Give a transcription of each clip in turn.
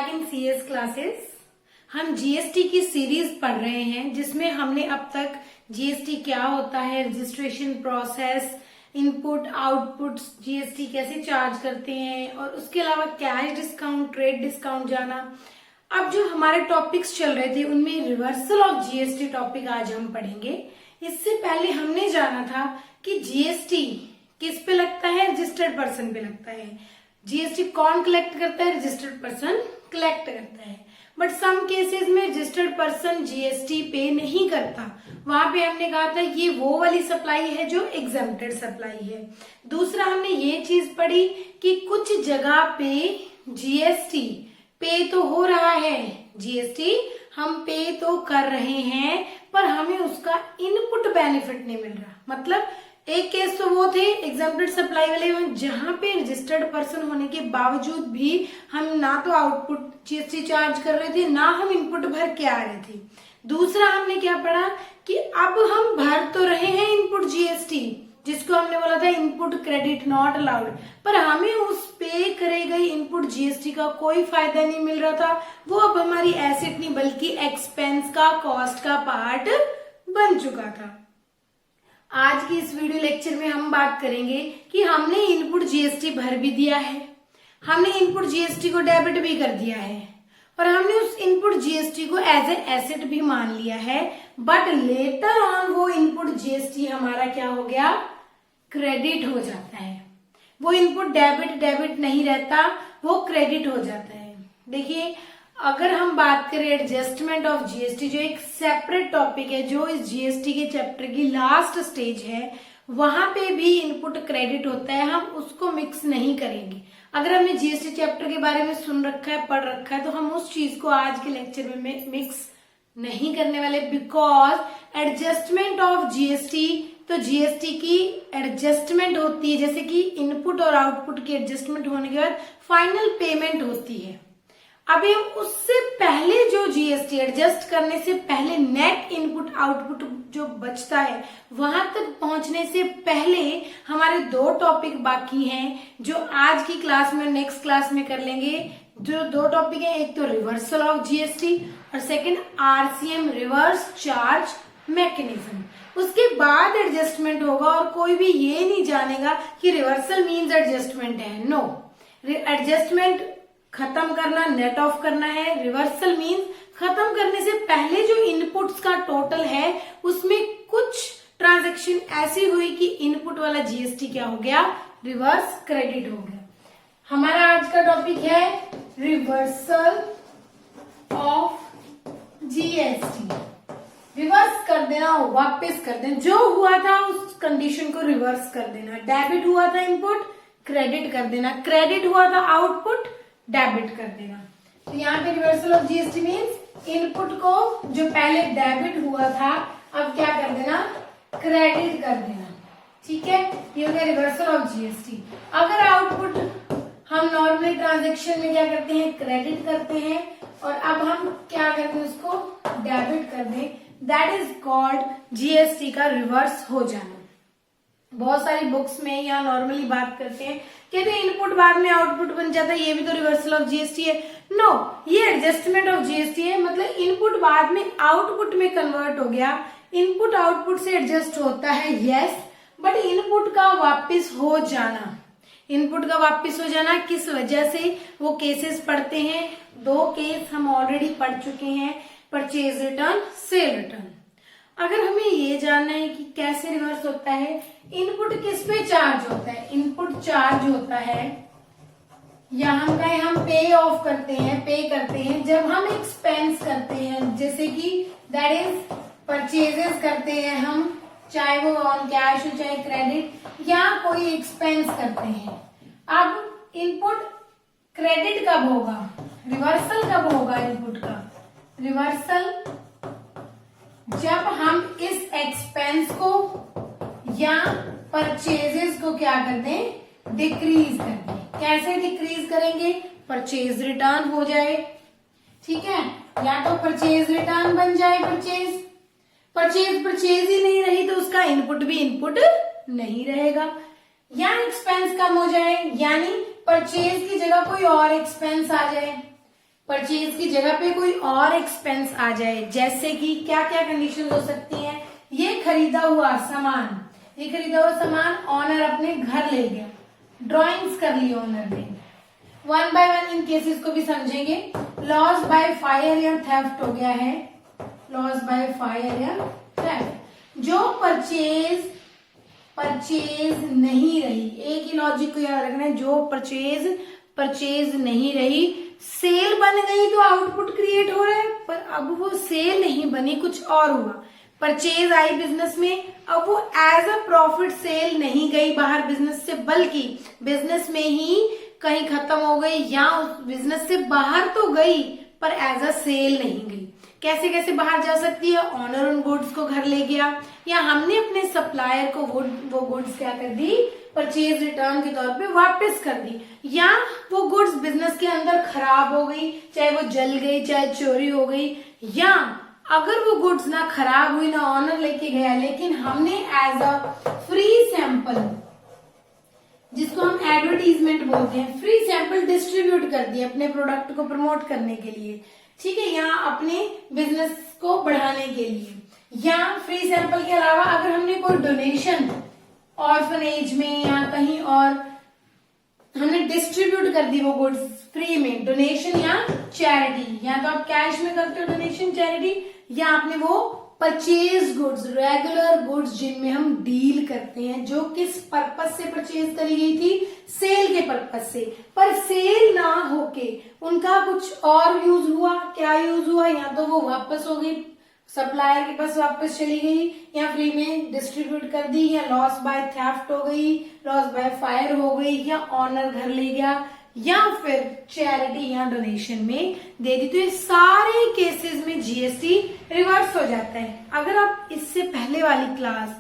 Back in CS classes. हम GST की series पढ़ रहे हैं जिसमें हमने अब तक जीएसटी क्या होता है, registration process, input output, GST कैसे चार्ज करते हैं और उसके अलावा कैश डिस्काउंट, ट्रेड डिस्काउंट जाना। अब जो हमारे टॉपिक्स चल रहे थे उनमें रिवर्सल ऑफ जीएसटी टॉपिक आज हम पढ़ेंगे। इससे पहले हमने जाना था कि जीएसटी किस पे लगता है, रजिस्टर्ड पर्सन पे लगता है। जीएसटी कौन कलेक्ट करता है, रजिस्टर्ड पर्सन कलेक्ट करता है। बट सम केसेस में रजिस्टर्ड पर्सन जीएसटी पे नहीं करता। वहां पे हमने कहा था ये वो वाली सप्लाई है जो एग्जेम्प्टेड सप्लाई है। दूसरा हमने ये चीज पढ़ी कि कुछ जगह पे जीएसटी पे तो हो रहा है, जीएसटी हम पे तो कर रहे हैं पर हमें उसका इनपुट बेनिफिट नहीं मिल रहा। मतलब एक केस तो वो थे एग्जेम्प्टेड सप्लाई वाले में जहां पे रजिस्टर्ड पर्सन होने के बावजूद भी हम ना तो आउटपुट जीएसटी चार्ज कर रहे थे ना हम इनपुट भर के आ रहे थे। दूसरा हमने क्या पढ़ा कि अब हम भर तो रहे हैं इनपुट जीएसटी, जिसको हमने बोला था इनपुट क्रेडिट नॉट अलाउड, पर हमें उस पे करे गए इनपुट जीएसटी का कोई फायदा नहीं मिल रहा था। वो अब हमारी एसेट नहीं बल्कि एक्सपेंस का, कॉस्ट का पार्ट बन चुका था। आज की इस वीडियो लेक्चर में हम बात करेंगे कि हमने इनपुट जीएसटी भर भी दिया है, हमने इनपुट जीएसटी को डेबिट भी कर दिया है और हमने उस इनपुट जीएसटी को एज ए एसेट भी मान लिया है। बट लेटर ऑन वो इनपुट जीएसटी हमारा क्या हो गया, क्रेडिट हो जाता है। वो इनपुट डेबिट नहीं रहता, वो क्रेडिट हो जाता है। देखिए अगर हम बात करें एडजस्टमेंट ऑफ जीएसटी, जो एक सेपरेट टॉपिक है, जो इस जीएसटी के चैप्टर की लास्ट स्टेज है, वहां पे भी इनपुट क्रेडिट होता है। हम उसको मिक्स नहीं करेंगे। अगर हमने जीएसटी चैप्टर के बारे में सुन रखा है, पढ़ रखा है, तो हम उस चीज को आज के लेक्चर में मिक्स नहीं करने वाले। बिकॉज एडजस्टमेंट ऑफ जीएसटी, तो जीएसटी की एडजस्टमेंट होती है, जैसे कि इनपुट और आउटपुट की एडजस्टमेंट होने के बाद फाइनल पेमेंट होती है। अभी हम उससे पहले जो जीएसटी एडजस्ट करने से पहले नेट इनपुट आउटपुट जो बचता है, वहां तक पहुंचने से पहले हमारे दो टॉपिक बाकी हैं जो आज की क्लास में, नेक्स्ट क्लास में कर लेंगे। जो दो टॉपिक है, एक तो रिवर्सल ऑफ जीएसटी और second RCM, reverse charge mechanism. उसके बाद एडजस्टमेंट होगा और कोई भी ये नहीं जानेगा कि रिवर्सल मीन्स एडजस्टमेंट है। नो, एडजस्टमेंट खत्म करना, नेट ऑफ करना है। रिवर्सल मीन्स खत्म करने से पहले जो इनपुट्स का टोटल है उसमें कुछ ट्रांजैक्शन ऐसी हुई कि इनपुट वाला जीएसटी क्या हो गया, रिवर्स क्रेडिट हो गया। हमारा आज का टॉपिक है रिवर्सल ऑफ जीएसटी। रिवर्स कर देना, वापस कर देना, जो हुआ था उस कंडीशन को रिवर्स कर देना। डेबिट हुआ था इनपुट, क्रेडिट कर देना। क्रेडिट हुआ था आउटपुट, डेबिट कर देना। तो यहाँ पे reversal of GST means input को जो पहले डेबिट हुआ था अब क्या कर देना, क्रेडिट कर देना। ठीक है, ये हो गया रिवर्सल ऑफ जीएसटी। अगर आउटपुट हम नॉर्मली ट्रांजेक्शन में क्या करते हैं, क्रेडिट करते हैं, और अब हम क्या करते हैं, उसको डेबिट कर दें, दैट इज कॉल्ड जीएसटी का रिवर्स हो जाना। बहुत सारी बुक्स में या नॉर्मली बात करते हैं, कहते हैं इनपुट बाद में आउटपुट बन जाता है, ये भी तो रिवर्सल ऑफ जीएसटी है। नो, ये एडजस्टमेंट ऑफ जीएसटी है। मतलब इनपुट बाद में आउटपुट में कन्वर्ट हो गया, इनपुट आउटपुट से एडजस्ट होता है, यस, बट इनपुट का वापस हो जाना, इनपुट का वापस हो जाना किस वजह से, वो केसेस पढ़ते हैं। दो केस हम ऑलरेडी पढ़ चुके हैं, परचेज रिटर्न, सेल रिटर्न। अगर हमें ये जानना है कि कैसे रिवर्स होता है, इनपुट किस पे चार्ज होता है, इनपुट चार्ज होता है, या हम कहें हम पे ऑफ करते हैं, पे करते हैं जब हम एक्सपेंस करते हैं, जैसे कि दैट इज परचेजेस करते हैं हम, चाहे वो ऑन कैश हो चाहे क्रेडिट, या कोई एक्सपेंस करते हैं। अब इनपुट क्रेडिट कब होगा, रिवर्सल कब होगा इनपुट का, रिवर्सल जब हम इस एक्सपेंस को या परचेजेस को क्या कर दें, डिक्रीज कर दें। कैसे डिक्रीज करेंगे, परचेज रिटर्न हो जाए। ठीक है, या तो परचेज रिटर्न बन जाए, परचेज ही नहीं रही तो उसका इनपुट भी इनपुट नहीं रहेगा, या एक्सपेंस कम हो जाए, यानी परचेज की जगह कोई और एक्सपेंस आ जाए। परचेज की जगह पे कोई और एक्सपेंस आ जाए, जैसे कि क्या क्या कंडीशन हो सकती हैं। ये खरीदा हुआ सामान ऑनर अपने घर ले गया, ड्राइंग्स कर ली ऑनर ने। One by one in cases को भी समझेंगे। लॉस बाय फायर या थेफ्ट हो गया है, लॉस बाय फायर या थेफ्ट। जो परचेज नहीं रही, एक ही लॉजिक को याद रखना है, जो परचेज नहीं रही, सेल बन गई तो आउटपुट क्रिएट हो रहा है, पर अब वो सेल नहीं बनी, कुछ और हुआ। परचेज आई बिजनेस में, अब वो एज अ प्रॉफिट सेल नहीं गई बाहर बिजनेस से, बल्कि बिजनेस में ही कहीं खत्म हो गई, या बिजनेस से बाहर तो गई पर एज अ सेल नहीं गई। कैसे कैसे बाहर जा सकती है, ऑनर उन गुड्स को घर ले गया, या हमने अपने सप्लायर को वो गुड्स क्या कर दी, परचेज रिटर्न के तौर पे वापस कर दी, या वो गुड्स बिजनेस के अंदर खराब हो गई, चाहे वो जल गई, चाहे चोरी हो गई, या अगर वो गुड्स ना खराब हुई, ना ऑनर लेके गया, लेकिन हमने एज अ फ्री सैंपल, जिसको हम एडवर्टीजमेंट बोलते हैं, फ्री सैंपल डिस्ट्रीब्यूट कर दिए अपने प्रोडक्ट को प्रमोट करने के लिए, ठीक है, या अपने बिजनेस को बढ़ाने के लिए। या फ्री सैंपल के अलावा अगर हमने कोई डोनेशन ऑर्फनेज में या कहीं और हमने डिस्ट्रीब्यूट कर दी वो गुड्स फ्री में, डोनेशन या चैरिटी, या तो आप कैश में करते हो डोनेशन चैरिटी, या आपने वो परचेज गुड्स, रेगुलर गुड्स जिनमें हम डील करते हैं, जो किस पर्पस से परचेज करी गई थी, सेल के पर्पस से, पर सेल ना होके उनका कुछ और यूज हुआ। क्या यूज हुआ, या तो वो वापस हो गई, सप्लायर के पास वापस चली गई, या फ्री में डिस्ट्रीब्यूट कर दी, या लॉस बाय थेफ्ट हो गई, लॉस बाय फायर हो गई, या ऑनर घर ले गया, या फिर चैरिटी या डोनेशन में दे दी। तो ये सारे केसेस में जीएसटी रिवर्स हो जाता है। अगर आप इससे पहले वाली क्लास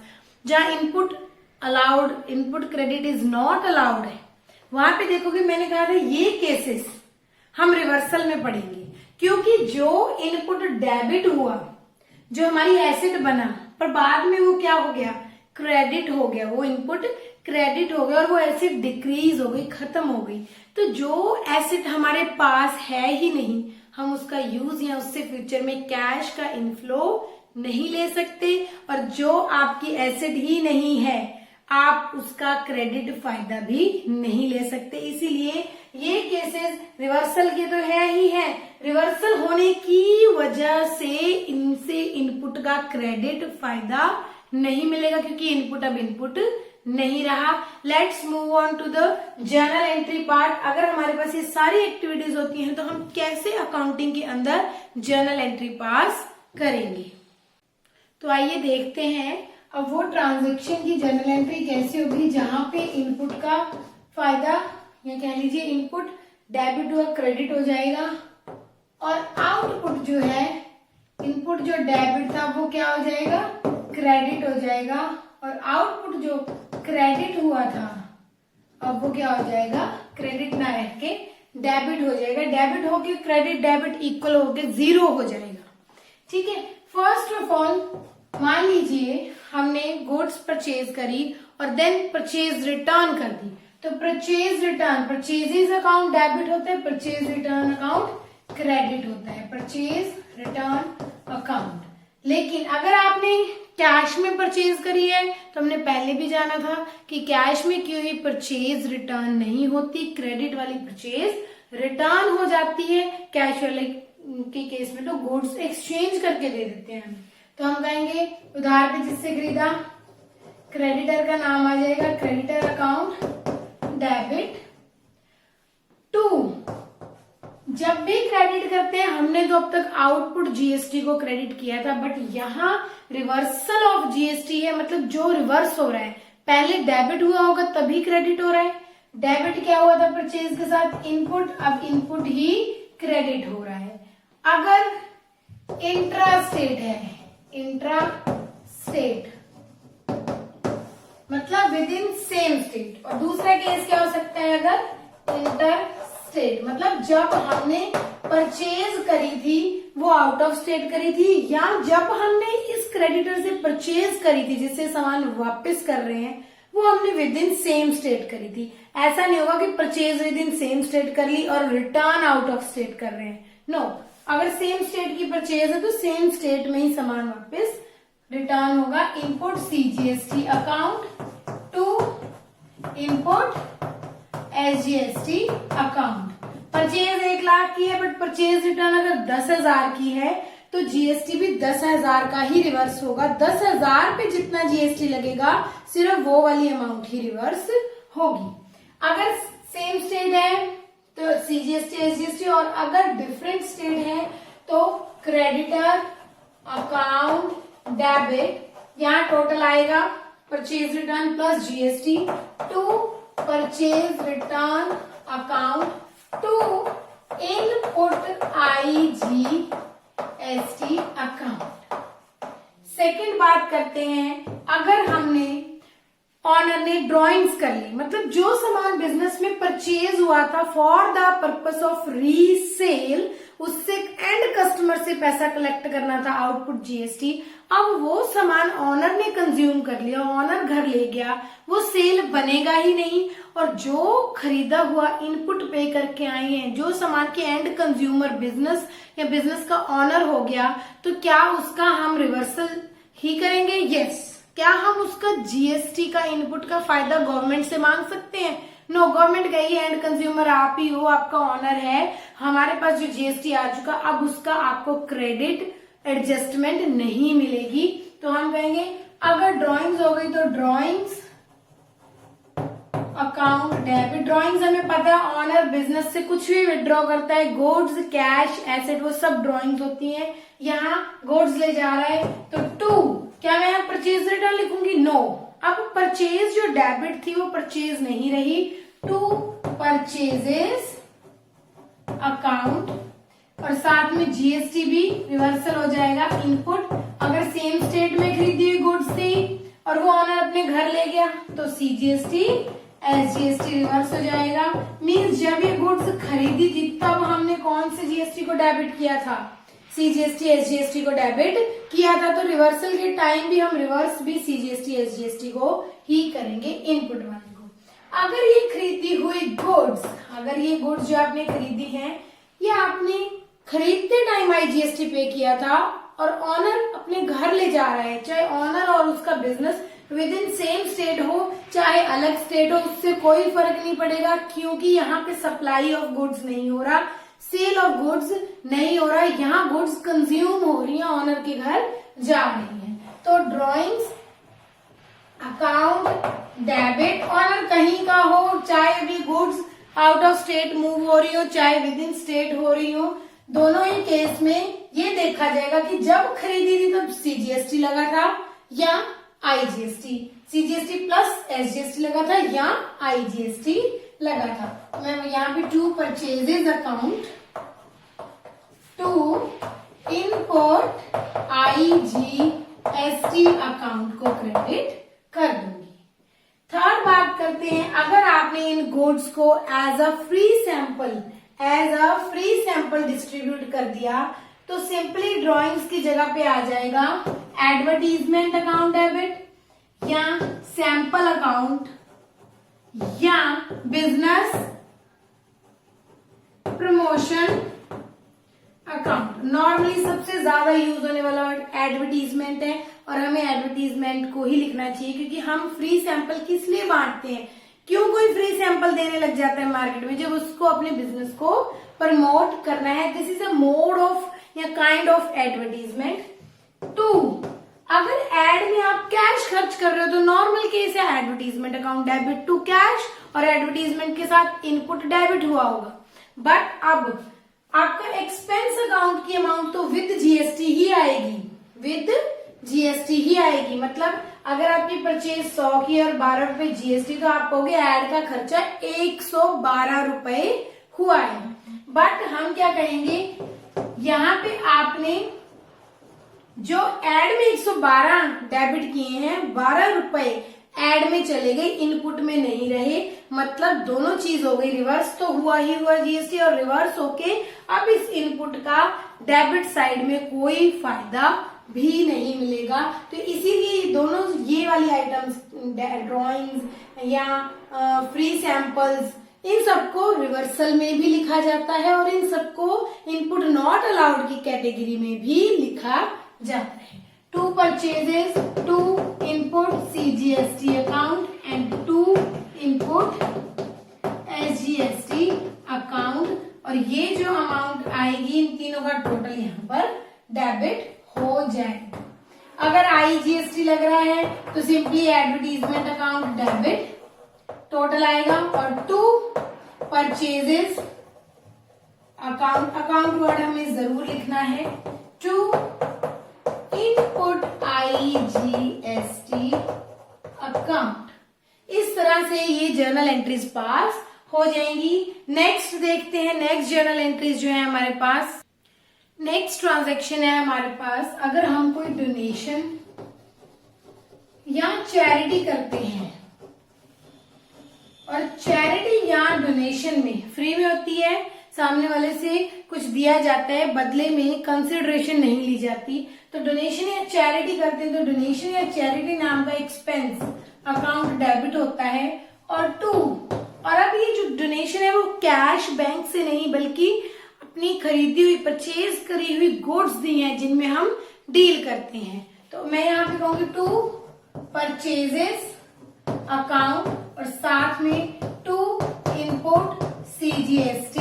जहां input allowed, input credit is not allowed है, वहां पे देखोगे मैंने कहा था ये केसेस हम रिवर्सल में पढ़ेंगे, क्योंकि जो इनपुट डेबिट हुआ, जो हमारी एसेट बना, पर बाद में वो क्या हो गया, क्रेडिट हो गया, वो इनपुट क्रेडिट हो गया और वो एसेट डिक्रीज हो गई, खत्म हो गई। तो जो एसेट हमारे पास है ही नहीं, हम उसका यूज या उससे फ्यूचर में कैश का इनफ्लो नहीं ले सकते, और जो आपकी एसेट ही नहीं है आप उसका क्रेडिट फायदा भी नहीं ले सकते। इसीलिए ये केसेस रिवर्सल के तो है ही है, रिवर्सल होने की वजह से इनसे इनपुट का क्रेडिट फायदा नहीं मिलेगा, क्योंकि इनपुट अब इनपुट नहीं रहा। Let's move on to the journal entry part. अगर हमारे पास ये सारी एक्टिविटीज होती हैं तो हम कैसे अकाउंटिंग के अंदर जर्नल एंट्री पास करेंगे। तो आइए देखते हैं अब वो ट्रांजैक्शन की जर्नल एंट्री कैसे होगी जहां पे इनपुट का फायदा, या कह लीजिए इनपुट डेबिट हुआ क्रेडिट हो जाएगा, और आउटपुट जो है, इनपुट जो डेबिट था वो क्या हो जाएगा, क्रेडिट हो जाएगा, और आउटपुट जो क्रेडिट हुआ था अब वो क्या हो जाएगा, क्रेडिट ना रह के डेबिट हो जाएगा। डेबिट होके क्रेडिट डेबिट इक्वल होके जीरो हो जाएगा, ठीक है। फर्स्ट ऑफ ऑल मान लीजिए हमने गुड्स परचेज करी और देन परचेज रिटर्न कर दी, तो purchase return, purchases account debit होता है, परचेज रिटर्न अकाउंट क्रेडिट होता है, परचेज रिटर्न अकाउंट। लेकिन अगर आपने कैश में परचेज करी है तो हमने पहले भी जाना था कि कैश में की हुई परचेज रिटर्न नहीं होती, क्रेडिट वाली परचेज रिटर्न हो जाती है। कैश वाले के केस में तो गुड्स एक्सचेंज करके दे देते हैं, तो हम कहेंगे उधार पे जिससे खरीदा, क्रेडिटर का नाम आ जाएगा क्रेडिटर अकाउंट डेबिट टू। जब भी क्रेडिट करते हैं, हमने तो अब तक आउटपुट जीएसटी को क्रेडिट किया था, बट यहाँ रिवर्सल ऑफ जीएसटी है, मतलब जो रिवर्स हो रहा है, पहले डेबिट हुआ होगा तभी क्रेडिट हो रहा है। डेबिट क्या हुआ था परचेज के साथ, इनपुट, अब इनपुट ही क्रेडिट हो रहा है। अगर इंट्रा स्टेट है, इंट्रा स्टेट मतलब विद इन सेम स्टेट, और दूसरा केस क्या हो सकता है अगर इंटर स्टेट, मतलब जब हमने परचेज करी थी वो आउट ऑफ स्टेट करी थी, या जब हमने इस क्रेडिटर से परचेज करी थी जिससे सामान वापस कर रहे हैं वो हमने विद इन सेम स्टेट करी थी। ऐसा नहीं होगा कि purchase with in same state कर ली और रिटर्न आउट ऑफ स्टेट कर रहे हैं, नो, अगर सेम स्टेट की परचेज है तो सेम स्टेट में ही सामान वापस रिटर्न होगा। Input CGST account to input SGST account. Purchase 1 lakh की है, बट परचेज रिटर्न अगर 10,000 की है तो जीएसटी भी 10,000 का ही रिवर्स होगा। 10,000 पे जितना जीएसटी लगेगा सिर्फ वो वाली अमाउंट ही रिवर्स होगी। अगर सेम स्टेट है तो CGST SGST, और अगर डिफरेंट स्टेट है तो क्रेडिटर अकाउंट डेबिट, यहाँ टोटल आएगा purchase return plus GST to purchase return account to input IGST account. Second बात करते हैं, अगर हमने ऑनर ने ड्रॉइंग्स कर ली, मतलब जो सामान बिजनेस में परचेज हुआ था for the purpose of resale, उससे एंड कस्टमर से पैसा कलेक्ट करना था, आउटपुट जीएसटी। अब वो सामान ऑनर ने कंज्यूम कर लिया, ऑनर घर ले गया, वो सेल बनेगा ही नहीं। और जो खरीदा हुआ इनपुट पे करके आए हैं, जो सामान के एंड कंज्यूमर बिजनेस या बिजनेस का ऑनर हो गया, तो क्या उसका हम रिवर्सल ही करेंगे? यस। क्या हम उसका जीएसटी का इनपुट का फायदा गवर्नमेंट से मांग सकते हैं? नो, गवर्नमेंट गई एंड कंज्यूमर आप ही हो, आपका ऑनर है, हमारे पास जो जीएसटी आ चुका, अब उसका आपको क्रेडिट एडजस्टमेंट नहीं मिलेगी। तो हम कहेंगे अगर ड्रॉइंग्स हो गई तो ड्रॉइंग्स अकाउंट डेबिट। ड्रॉइंग्स हमें पता है ऑनर बिजनेस से कुछ भी विड्रॉ करता है, गुड्स, कैश, एसेट, वो सब ड्रॉइंग्स होती हैं। यहाँ गुड्स ले जा रहा है तो टू, क्या मैं यहाँ परचेज रिटर्न लिखूंगी? नो। अब परचेज जो डेबिट थी वो परचेज नहीं रही, टू परचेजेस अकाउंट, और साथ में जीएसटी भी रिवर्सल हो जाएगा। इनपुट अगर सेम स्टेट में खरीदी हुई गुड्स थी और वो ऑनर अपने घर ले गया तो सीजीएसटी एसजीएसटी रिवर्स हो जाएगा। मींस जब ये गुड्स खरीदी थी तब हमने कौन से जीएसटी को डेबिट किया था? सीजीएसटी एसजीएसटी को डेबिट किया था। तो रिवर्सल के टाइम भी हम रिवर्स भी सीजीएसटी एसजीएसटी को ही करेंगे, इनपुट वाले को। अगर ये खरीदी हुई गुड्स, अगर ये गुड्स जो आपने खरीदी है, ये आपने खरीदते टाइम आईजीएसटी पे किया था और ऑनर अपने घर ले जा रहा है, चाहे ऑनर और उसका business with in same state हो चाहे अलग स्टेट हो, उससे कोई फर्क नहीं पड़ेगा, क्योंकि यहाँ पे सप्लाई ऑफ गुड्स नहीं हो रहा, सेल ऑफ गुड्स नहीं हो रहा, यहाँ गुड्स कंज्यूम हो रही है, ऑनर के घर जा रही है। तो ड्रॉइंग्स अकाउंट डेबिट, ऑनर कहीं का हो, चाहे भी goods out of state move हो रही हो चाहे विद इन स्टेट हो रही हो, दोनों ही केस में ये देखा जाएगा कि जब खरीदी थी तब सीजीएसटी लगा था या आईजीएसटी, सीजीएसटी प्लस एसजीएसटी लगा था या आईजीएसटी लगा था। तो मैं यहाँ पे to purchases account to input IGST account को क्रेडिट कर दूंगी। थर्ड बात करते हैं, अगर आपने इन गुड्स को as a free sample distribute कर दिया तो सिंपली ड्राइंग्स की जगह पे आ जाएगा एडवर्टीजमेंट अकाउंट डेबिट या सैंपल अकाउंट या बिजनेस प्रमोशन अकाउंट। नॉर्मली सबसे ज्यादा यूज होने वाला वर्ड एडवर्टीजमेंट है और हमें एडवर्टीजमेंट को ही लिखना चाहिए, क्योंकि हम फ्री सैंपल किस लिए बांटते हैं? क्यों कोई फ्री सैंपल देने लग जाता है मार्केट में? जब उसको अपने बिजनेस को प्रमोट करना है। This is a mode of या काइंड ऑफ एडवर्टीजमेंट। टू, अगर एड में आप कैश खर्च कर रहे हो तो नॉर्मल केस है advertisement account debit to cash, और एडवर्टीजमेंट के साथ इनपुट डेबिट हुआ होगा। बट अब आपका एक्सपेंस अकाउंट की अमाउंट तो विद जीएसटी ही आएगी, विद जीएसटी ही आएगी। मतलब अगर आपकी परचेज 100 की और 12 रुपए जीएसटी, तो आप कहोगे एड का खर्चा 112 रुपए हुआ है। बट हम क्या कहेंगे, यहाँ पे आपने जो एड में 112 डेबिट किए हैं, 12 रुपए एड में चले गए, इनपुट में नहीं रहे। मतलब दोनों चीज हो गई, रिवर्स तो हुआ ही हुआ जीएसटी, और रिवर्स होके अब इस इनपुट का डेबिट साइड में कोई फायदा भी नहीं मिलेगा। तो इसीलिए दोनों ये वाली आइटम्स ड्रॉइंग्स या फ्री सैंपल्स इन सबको रिवर्सल में भी लिखा जाता है और इन सबको इनपुट नॉट अलाउड की कैटेगरी में भी लिखा जाता है। 2 purchases, 2 input CGST account and 2 input SGST account, और ये जो अमाउंट आएगी इन तीनों का टोटल यहाँ पर डेबिट हो जाएगा। अगर IGST लग रहा है तो simply advertisement account debit total आएगा, और 2 परचेजेस अकाउंट वर्ड हमें जरूर लिखना है, 2 इनपुट IGST अकाउंट। इस तरह से ये जर्नल एंट्रीज पास हो जाएंगी। नेक्स्ट देखते हैं, नेक्स्ट जर्नल एंट्रीज जो है हमारे पास, नेक्स्ट ट्रांजैक्शन है हमारे पास, अगर हम कोई डोनेशन या चैरिटी करते हैं और चैरिटी या डोनेशन में फ्री में होती है, सामने वाले से कुछ दिया जाता है, बदले में कंसिडरेशन नहीं ली जाती, तो डोनेशन या चैरिटी करते हैं तो डोनेशन या चैरिटी नाम का एक्सपेंस अकाउंट डेबिट होता है। और अब ये जो डोनेशन है वो कैश बैंक से नहीं बल्कि अपनी खरीदी हुई परचेज करी हुई गुड्स दी हैं जिनमें हम डील करते हैं, तो मैं यहाँ पे कहूंगी 2 परचेजेस अकाउंट और साथ में 2 input CGST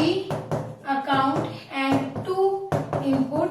account and 2 input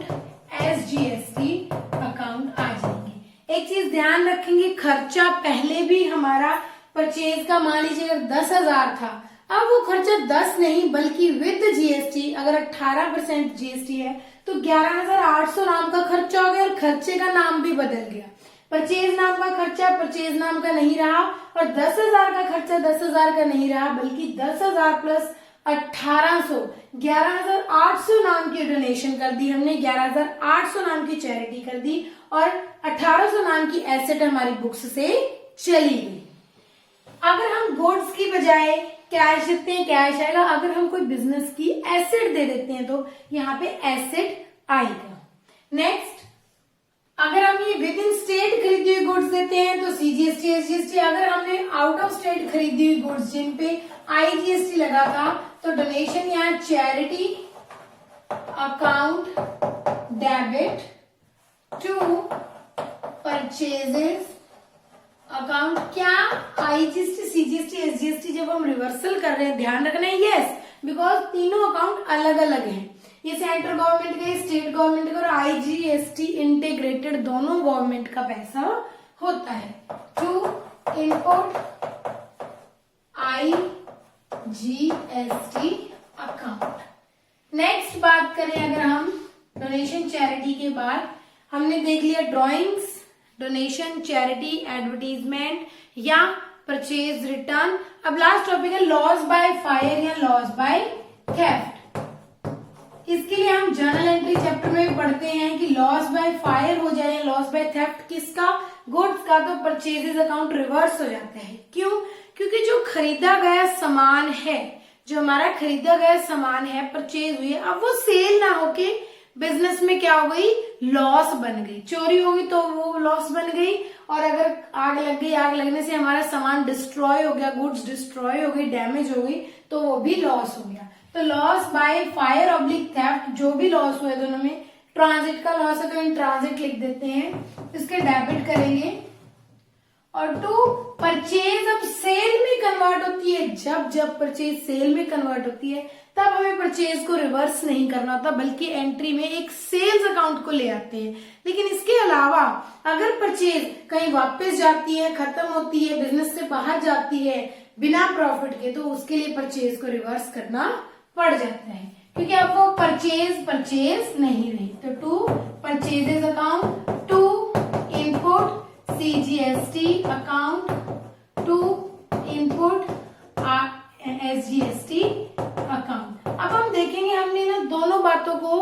SGST account आ जाएंगे। एक चीज ध्यान रखेंगे, खर्चा पहले भी हमारा परचेज का मान लीजिए अगर 10,000 था, अब वो खर्चा 10 नहीं बल्कि विद GST अगर 18% GST है तो 11,800 नाम का खर्चा हो गया और खर्चे का नाम भी बदल गया। परचेज नाम का खर्चा परचेज नाम का नहीं रहा और 10,000 का खर्चा 10,000 का नहीं रहा बल्कि 10,000 प्लस 1800 11,800 नाम की डोनेशन कर दी हमने, 11,800 नाम की चैरिटी कर दी और 1,800 नाम की एसेट हमारी बुक्स से चली गई। अगर हम गुड्स की बजाय कैश देते हैं कैश आएगा, अगर हम कोई बिजनेस की एसेट दे देते हैं तो यहाँ पे एसेट आएगा। नेक्स्ट, अगर हम ये विद इन स्टेट खरीदी हुई गुड्स देते हैं तो CGST SGST, अगर हमने आउट ऑफ स्टेट खरीदी हुई गुड्स जिन पे IGST लगा था तो डोनेशन या charity account debit 2 purchases account. क्या IGST CGST SGST जब हम रिवर्सल कर रहे हैं ध्यान रखना है, यस, बिकॉज तीनों अकाउंट अलग अलग हैं, ये सेंट्रल गवर्नमेंट का, स्टेट गवर्नमेंट का और IGST इंटीग्रेटेड दोनों गवर्नमेंट का पैसा होता है। 2 इनपुट IGST अकाउंट। नेक्स्ट बात करें, अगर हम डोनेशन चैरिटी के बाद हमने देख लिया ड्रॉइंग्स, डोनेशन, चैरिटी, एडवर्टीजमेंट या परचेज रिटर्न। अब लास्ट टॉपिक है लॉस बाय फायर या लॉस बाय थेफ्ट। इसके लिए हम जर्नल एंट्री चैप्टर में भी पढ़ते हैं कि लॉस बाय फायर हो जाए या लॉस बाय थेफ्ट किसका, गुड्स का, तो परचेजेस अकाउंट रिवर्स हो जाता है। क्यों? क्योंकि जो खरीदा गया सामान है, जो हमारा खरीदा गया सामान है, परचेज हुई है, अब वो सेल ना होके बिजनेस में क्या हो गई, लॉस बन गई, चोरी होगी तो वो लॉस बन गई, और अगर आग लग गई, आग लगने से हमारा सामान डिस्ट्रॉय हो गया, गुड्स डिस्ट्रॉय हो गई, डैमेज हो गई, तो वो भी लॉस हो गया। तो loss by fire oblique theft, जो भी लॉस हुए दोनों में, ट्रांजिट का लॉस है तो इन ट्रांजिट लिख देते हैं, इसके डेबिट करेंगे। और 2 परचेज अब सेल में कन्वर्ट होती है, जब परचेज सेल में कन्वर्ट होती है तब हमें परचेज को रिवर्स नहीं करना होता बल्कि एंट्री में एक सेल्स अकाउंट को ले आते हैं। लेकिन इसके अलावा अगर परचेज कहीं वापस जाती है, खत्म होती है, बिजनेस से बाहर जाती है बिना प्रॉफिट के, तो उसके लिए परचेज को रिवर्स करना पड़ जाता है क्योंकि अब वो परचेज नहीं रही। तो 2 purchases account, 2 input CGST account, 2 input SGST account. अब हम देखेंगे, हमने ना दोनों बातों को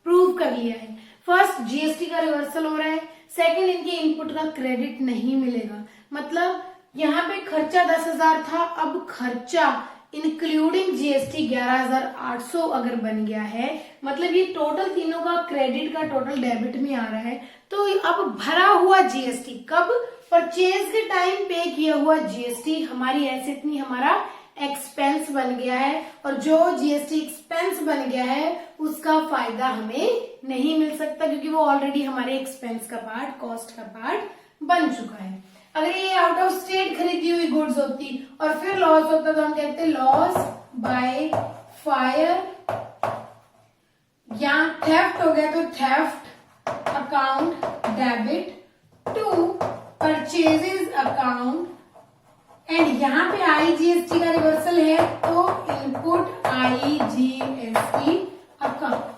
प्रूव कर लिया है। फर्स्ट, GST का रिवर्सल हो रहा है, सेकंड, इनके इनपुट का क्रेडिट नहीं मिलेगा। मतलब यहाँ पे खर्चा 10,000 था, अब खर्चा इंक्लूडिंग GST 11,800 अगर बन गया है, मतलब ये टोटल तीनों का क्रेडिट का टोटल डेबिट में आ रहा है। तो अब भरा हुआ GST कब, परचेज के टाइम पे किया हुआ GST हमारी एसेट नहीं, हमारा एक्सपेंस बन गया है, और जो जीएसटी एक्सपेंस बन गया है उसका फायदा हमें नहीं मिल सकता, क्योंकि वो ऑलरेडी हमारे एक्सपेंस का पार्ट, कॉस्ट का पार्ट बन चुका है। अगर ये आउट ऑफ स्टेट खरीदी हुई गुड्स होती और फिर लॉस होता तो हम कहते लॉस बाय फायर, या थेफ्ट हो गया तो theft account debit to purchases account, and यहाँ पे आईजीएसटी का रिवर्सल है तो इनपुट आईजीएसटी अकाउंट।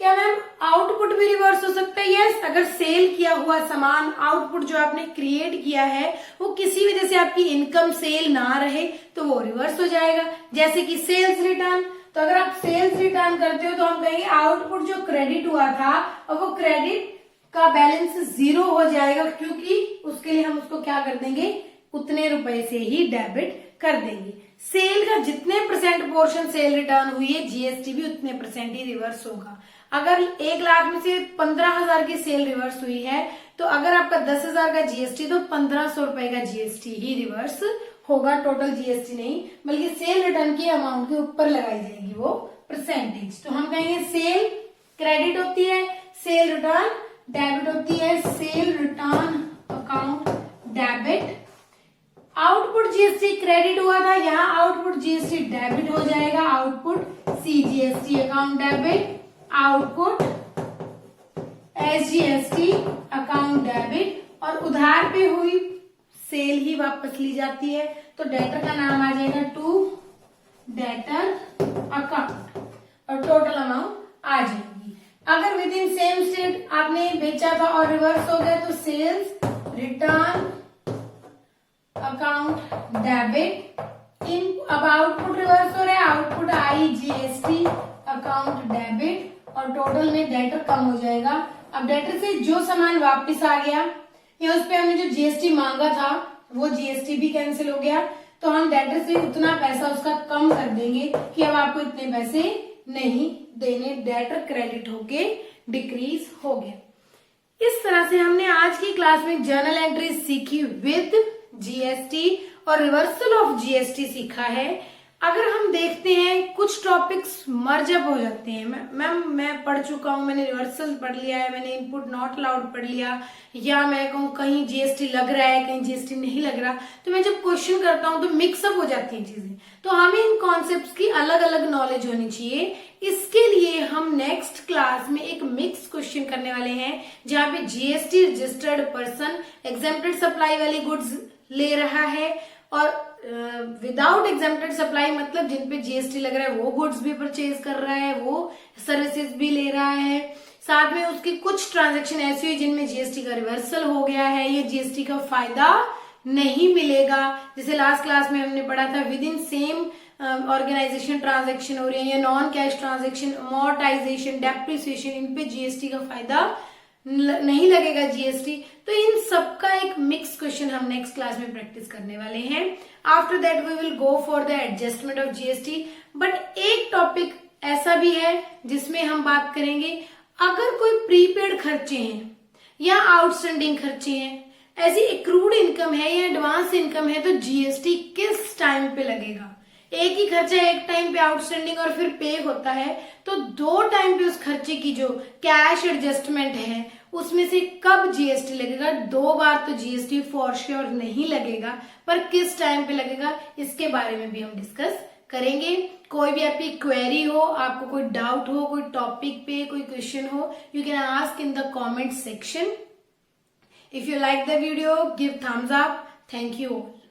क्या मैम आउटपुट भी रिवर्स हो सकता है? यस, अगर सेल किया हुआ सामान, आउटपुट जो आपने क्रिएट किया है वो किसी वजह से आपकी इनकम सेल ना रहे तो वो रिवर्स हो जाएगा, जैसे कि सेल्स रिटर्न। तो अगर आप सेल्स रिटर्न करते हो तो हम कहेंगे आउटपुट जो क्रेडिट हुआ था और वो क्रेडिट का बैलेंस 0 हो जाएगा, क्योंकि उसके लिए हम उसको क्या कर देंगे, उतने रुपए से ही डेबिट कर देंगे। सेल का जितने परसेंट पोर्शन सेल रिटर्न हुई है, जीएसटी भी उतने परसेंट ही रिवर्स होगा। अगर 1 लाख में से 15,000 की सेल रिवर्स हुई है तो अगर आपका 10,000 का जीएसटी तो 1,500 रुपए का जीएसटी ही रिवर्स होगा, टोटल जीएसटी नहीं, बल्कि सेल रिटर्न की अमाउंट के ऊपर लगाई जाएगी वो परसेंटेज। तो हम कहेंगे सेल क्रेडिट होती है, सेल रिटर्न डेबिट होती है, cell return account debit. Output GST credit हुआ था, यहाँ आउटपुट जीएसटी डेबिट हो जाएगा, output CGST account debit, output SGST account debit, और उधार पे हुई सेल ही वापस ली जाती है तो डेटर का नाम आ जाएगा टू डेटर अकाउंट और टोटल अमाउंट आ जाएगी। अगर विद इन सेम स्टेट आपने बेचा था और रिवर्स हो गया तो सेल्स रिटर्न अकाउंट डेबिट, इन अब आउटपुट रिवर्स हो रहा है, आउटपुट आईजीएसटी अकाउंट डेबिट, और टोटल में डेटर कम हो जाएगा। अब डेटर से जो सामान वापस आ गया या उस पे हमने जो जीएसटी मांगा था वो जीएसटी भी कैंसिल हो गया, तो हम डेटर से उतना पैसा उसका कम कर देंगे कि अब आपको इतने पैसे नहीं देने, डेटर क्रेडिट होके डिक्रीज हो गया। इस तरह से हमने आज की क्लास में जर्नल एंट्री सीखी विद जीएसटी और रिवर्सल ऑफ जीएसटी सीखा है। अगर हम देखते हैं कुछ टॉपिक्स मर्ज अप हो जाते हैं, मैम मैं पढ़ चुका हूं, मैंने रिवर्सल पढ़ लिया है, मैंने इनपुट नॉट अलाउड पढ़ लिया, या मैं कहूँ कहीं जीएसटी लग रहा है कहीं जीएसटी नहीं लग रहा, तो मैं जब क्वेश्चन करता हूं तो मिक्सअप हो जाती हैं चीजें। तो हमें इन कॉन्सेप्ट्स की अलग अलग नॉलेज होनी चाहिए। इसके लिए हम नेक्स्ट क्लास में एक मिक्स क्वेश्चन करने वाले हैं, जहां पे GST registered person exempted supply वाली गुड्स ले रहा है और विदाउट एग्जेम्प्टेड सप्लाई मतलब जिन पे जीएसटी लग रहा है वो गुड्स भी परचेज कर रहा है, वो सर्विसेज भी ले रहा है। साथ में उसकी कुछ ट्रांजैक्शन ऐसी हुई जिनमें जीएसटी का रिवर्सल हो गया है, ये जीएसटी का फायदा नहीं मिलेगा। जैसे लास्ट क्लास में हमने पढ़ा था with in same organisation transaction हो रही है, या non cash transaction, amortisation, depreciation, input GST का फायदा नहीं लगेगा जीएसटी। तो इन सब का एक मिक्स क्वेश्चन हम नेक्स्ट क्लास में प्रैक्टिस करने वाले हैं। After that we will go for the adjustment of GST. But एक टॉपिक ऐसा भी है जिसमें हम बात करेंगे, अगर कोई प्रीपेड खर्चे हैं या आउटस्टैंडिंग खर्चे हैं, ऐसी एक्रूड इनकम है या एडवांस इनकम है, तो जीएसटी किस टाइम पे लगेगा? एक ही खर्चा एक टाइम पे आउटस्टैंडिंग और फिर पे होता है, तो 2 टाइम पे उस खर्चे की जो कैश एडजस्टमेंट है उसमें से कब जीएसटी लगेगा? 2 बार तो जीएसटी फॉर श्योर नहीं लगेगा, पर किस टाइम पे लगेगा इसके बारे में भी हम डिस्कस करेंगे। कोई भी आपकी क्वेरी हो, आपको कोई डाउट हो, कोई टॉपिक पे कोई क्वेश्चन हो, you can ask in the comment section. If you like the video, give thumbs up. Thank you all.